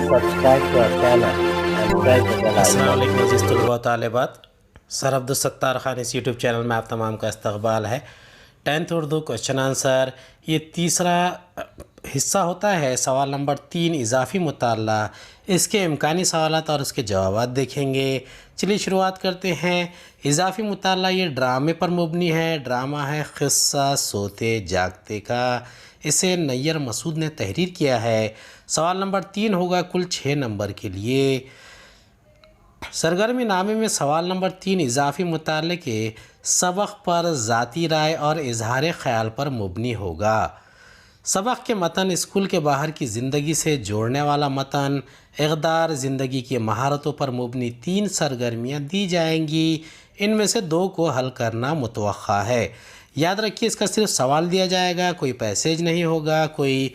subscribe to our channel and press the bell السلام icon. علیکم عزیز طلباء و طالبات، سر عبدالستار خان اس یوٹیوب چینل میں آپ تمام کا استقبال ہے۔ 10th اردو کوشچن آنسر، یہ تیسرا حصہ ہوتا ہے۔ سوال نمبر 3 اضافی مطالعہ، اس کے امکانی سوالات اور اس کے جوابات دیکھیں گے۔ چلیے شروعات کرتے ہیں۔ اضافی مطالعہ یہ ڈرامے پر مبنی ہے۔ ڈرامہ ہے قصہ سوتے جاگتے کا، اسے نیر مسعود نے تحریر کیا ہے۔ سوال نمبر 3 ہوگا کل 6 نمبر کے لیے۔ سرگرمی نامے میں سوال نمبر 3 اضافی مطالعے کے سبق پر ذاتی رائے اور اظہار خیال پر مبنی ہوگا۔ سبق کے متن اسکول کے باہر کی زندگی سے جوڑنے والا متن، اقدار زندگی کی مہارتوں پر مبنی 3 سرگرمیاں دی جائیں گی، ان میں سے 2 کو حل کرنا متوقع ہے۔ یاد رکھیے اس کا صرف سوال دیا جائے گا، کوئی پیسیج نہیں ہوگا، کوئی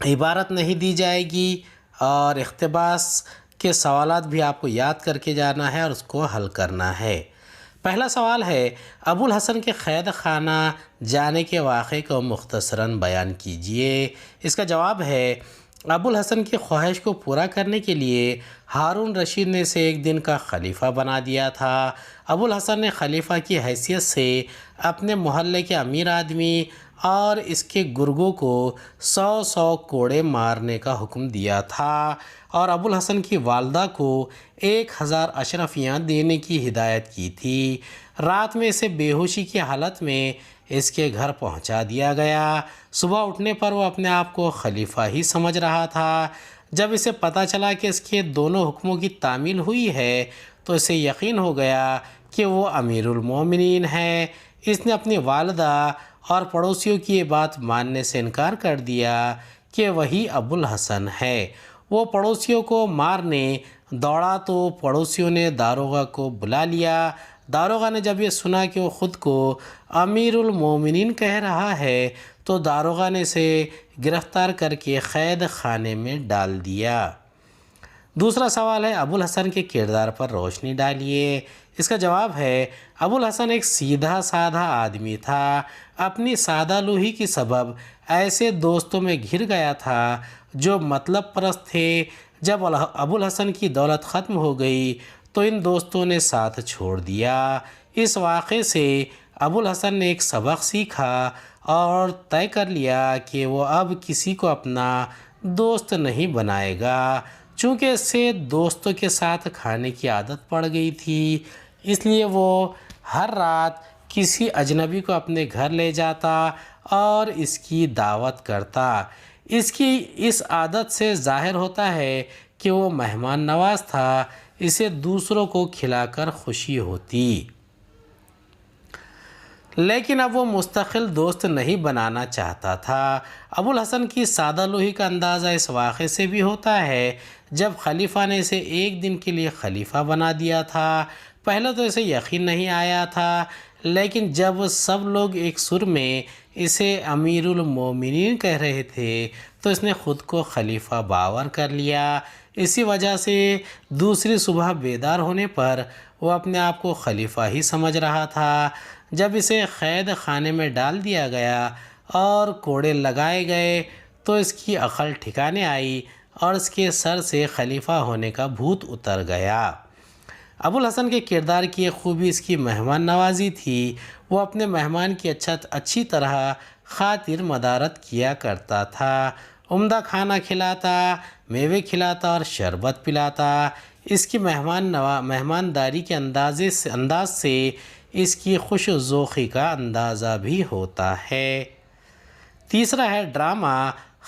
عبارت نہیں دی جائے گی، اور اقتباس کے سوالات بھی آپ کو یاد کر کے جانا ہے اور اس کو حل کرنا ہے۔ پہلا سوال ہے، ابو الحسن کے قید خانہ جانے کے واقعے کو مختصراً بیان کیجئے۔ اس کا جواب ہے، ابو الحسن کی خواہش کو پورا کرنے کے لیے ہارون رشید نے اسے ایک دن کا خلیفہ بنا دیا تھا۔ ابو الحسن نے خلیفہ کی حیثیت سے اپنے محلے کے امیر آدمی اور اس کے گرگوں کو 100 کوڑے مارنے کا حکم دیا تھا، اور ابو الحسن کی والدہ کو 1000 اشرفیاں دینے کی ہدایت کی تھی۔ رات میں اسے بے ہوشی کی حالت میں اس کے گھر پہنچا دیا گیا۔ صبح اٹھنے پر وہ اپنے آپ کو خلیفہ ہی سمجھ رہا تھا۔ جب اسے پتہ چلا کہ اس کے دونوں حکموں کی تعمیل ہوئی ہے تو اسے یقین ہو گیا کہ وہ امیر المومنین ہے۔ اس نے اپنی والدہ اور پڑوسیوں کی یہ بات ماننے سے انکار کر دیا کہ وہی ابو الحسن ہے۔ وہ پڑوسیوں کو مارنے دوڑا تو پڑوسیوں نے داروغہ کو بلا لیا۔ داروغہ نے جب یہ سنا کہ وہ خود کو امیر المومنین کہہ رہا ہے تو داروغہ نے اسے گرفتار کر کے قید خانے میں ڈال دیا۔ دوسرا سوال ہے، ابو الحسن کے کردار پر روشنی ڈالیے۔ اس کا جواب ہے، ابو الحسن ایک سیدھا سادھا آدمی تھا۔ اپنی سادہ لوہی کی سبب ایسے دوستوں میں گھر گیا تھا جو مطلب پرست تھے۔ جب ابو الحسن کی دولت ختم ہو گئی تو ان دوستوں نے ساتھ چھوڑ دیا۔ اس واقعے سے ابو الحسن نے ایک سبق سیکھا اور طے کر لیا کہ وہ اب کسی کو اپنا دوست نہیں بنائے گا، چونکہ اس سے دوستوں کے ساتھ کھانے کی عادت پڑ گئی تھی۔ اس لیے وہ ہر رات کسی اجنبی کو اپنے گھر لے جاتا اور اس کی دعوت کرتا۔ اس کی اس عادت سے ظاہر ہوتا ہے کہ وہ مہمان نواز تھا، اسے دوسروں کو کھلا کر خوشی ہوتی۔ لیکن اب وہ مستقل دوست نہیں بنانا چاہتا تھا۔ ابو الحسن کی سادہ لوہی کا اندازہ اس واقعے سے بھی ہوتا ہے جب خلیفہ نے اسے ایک دن کے لیے خلیفہ بنا دیا تھا۔ پہلے تو اسے یقین نہیں آیا تھا، لیکن جب سب لوگ ایک سر میں اسے امیر المومنین کہہ رہے تھے تو اس نے خود کو خلیفہ باور کر لیا۔ اسی وجہ سے دوسری صبح بیدار ہونے پر وہ اپنے آپ کو خلیفہ ہی سمجھ رہا تھا۔ جب اسے قید خانے میں ڈال دیا گیا اور کوڑے لگائے گئے تو اس کی عقل ٹھکانے آئی اور اس کے سر سے خلیفہ ہونے کا بھوت اتر گیا۔ ابو الحسن کے کردار کی ایک خوبی اس کی مہمان نوازی تھی۔ وہ اپنے مہمان کی اچھی طرح خاطر مدارت کیا کرتا تھا، عمدہ کھانا کھلاتا، میوے کھلاتا اور شربت پلاتا۔ اس کی مہمانداری کے انداز سے اس کی خوش ذوقی کا اندازہ بھی ہوتا ہے۔ تیسرا ہے ڈرامہ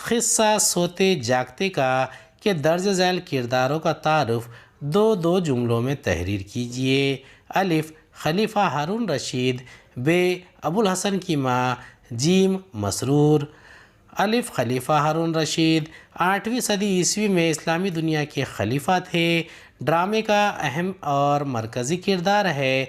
قصہ سوتے جاگتے کا کہ درج ذیل کرداروں کا تعارف 2 جملوں میں تحریر کیجئے۔ الف، خلیفہ ہارون رشید، ب، ابو الحسن کی ماں، جیم، مسرور۔ الف، خلیفہ ہارون رشید 8ویں صدی عیسوی میں اسلامی دنیا کے خلیفہ تھے۔ ڈرامے کا اہم اور مرکزی کردار ہے۔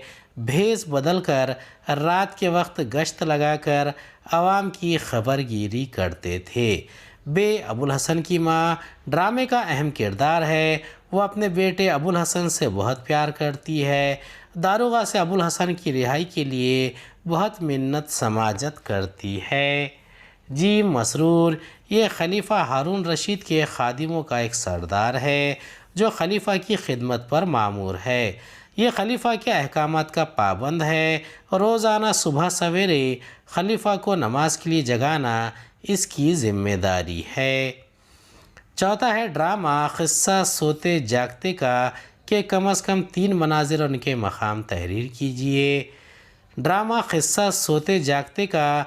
بھیس بدل کر رات کے وقت گشت لگا کر عوام کی خبر گیری کرتے تھے۔ ب، ابو الحسن کی ماں ڈرامے کا اہم کردار ہے۔ وہ اپنے بیٹے ابو الحسن سے بہت پیار کرتی ہے۔ داروغہ سے ابو الحسن کی رہائی کے لیے بہت منت سماجت کرتی ہے۔ جی مسرور یہ خلیفہ ہارون رشید کے خادموں کا ایک سردار ہے جو خلیفہ کی خدمت پر مامور ہے۔ یہ خلیفہ کے احکامات کا پابند ہے۔ روزانہ صبح سویرے خلیفہ کو نماز کے لیے جگانا اس کی ذمہ داری ہے۔ چوتھا ہے ڈرامہ قصہ سوتے جاگتے کا کہ کم از کم 3 مناظر اور ان کے مقام تحریر کیجیے۔ ڈرامہ قصہ سوتے جاگتے کا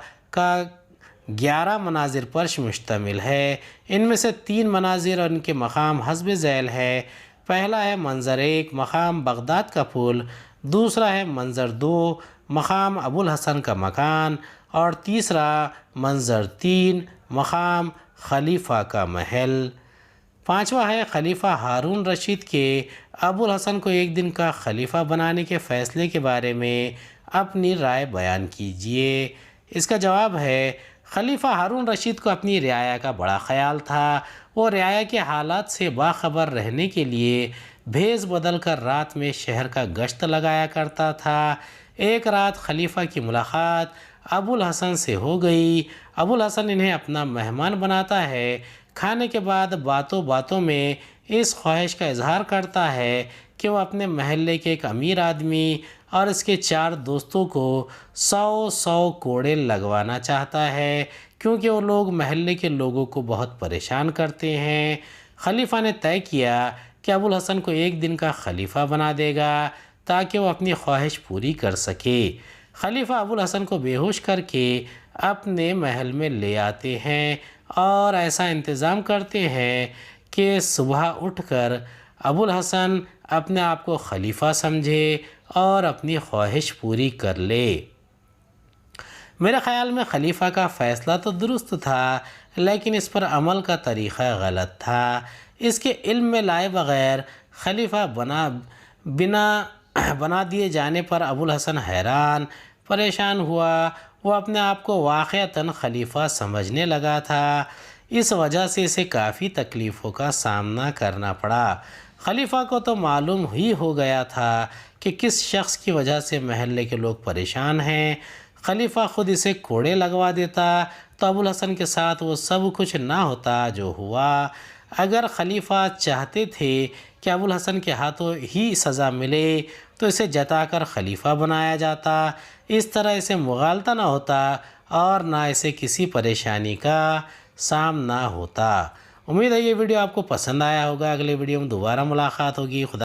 11 مناظر پر مشتمل ہے۔ ان میں سے 3 مناظر اور ان کے مقام حسب ذیل ہے۔ پہلا ہے منظر 1 مقام بغداد کا پل، دوسرا ہے منظر 2 مقام ابو الحسن کا مکان، اور تیسرا منظر 3 مقام خلیفہ کا محل۔ پانچواں ہے خلیفہ ہارون رشید کے ابو الحسن کو ایک دن کا خلیفہ بنانے کے فیصلے کے بارے میں اپنی رائے بیان کیجیے۔ اس کا جواب ہے خلیفہ ہارون رشید کو اپنی رعایا کا بڑا خیال تھا۔ وہ رعایا کے حالات سے باخبر رہنے کے لیے بھیس بدل کر رات میں شہر کا گشت لگایا کرتا تھا۔ ایک رات خلیفہ کی ملاقات ابو الحسن سے ہو گئی۔ ابو الحسن انہیں اپنا مہمان بناتا ہے۔ کھانے کے بعد باتوں باتوں میں اس خواہش کا اظہار کرتا ہے کہ وہ اپنے محلے کے ایک امیر آدمی اور اس کے 4 دوستوں کو 100 کوڑے لگوانا چاہتا ہے کیونکہ وہ لوگ محلے کے لوگوں کو بہت پریشان کرتے ہیں۔ خلیفہ نے طے کیا کہ ابو الحسن کو ایک دن کا خلیفہ بنا دے گا تاکہ وہ اپنی خواہش پوری کر سکے۔ خلیفہ ابو الحسن کو بے ہوش کر کے اپنے محل میں لے آتے ہیں اور ایسا انتظام کرتے ہیں کہ صبح اٹھ کر ابو الحسن اپنے آپ کو خلیفہ سمجھے اور اپنی خواہش پوری کر لے۔ میرے خیال میں خلیفہ کا فیصلہ تو درست تھا لیکن اس پر عمل کا طریقہ غلط تھا۔ اس کے علم میں لائے بغیر خلیفہ بنا دیے جانے پر ابو الحسن حیران پریشان ہوا۔ وہ اپنے آپ کو واقعتاً خلیفہ سمجھنے لگا تھا۔ اس وجہ سے اسے کافی تکلیفوں کا سامنا کرنا پڑا۔ خلیفہ کو تو معلوم ہی ہو گیا تھا کہ کس شخص کی وجہ سے محلے کے لوگ پریشان ہیں۔ خلیفہ خود اسے کوڑے لگوا دیتا تو ابو الحسن کے ساتھ وہ سب کچھ نہ ہوتا جو ہوا۔ اگر خلیفہ چاہتے تھے کہ ابو الحسن کے ہاتھوں ہی سزا ملے تو اسے جتا کر خلیفہ بنایا جاتا۔ اس طرح اسے مغالطہ نہ ہوتا اور نہ اسے کسی پریشانی کا سامنا ہوتا۔ امید ہے یہ ویڈیو آپ کو پسند آیا ہوگا۔ اگلے ویڈیو میں دوبارہ ملاقات ہوگی۔ خدا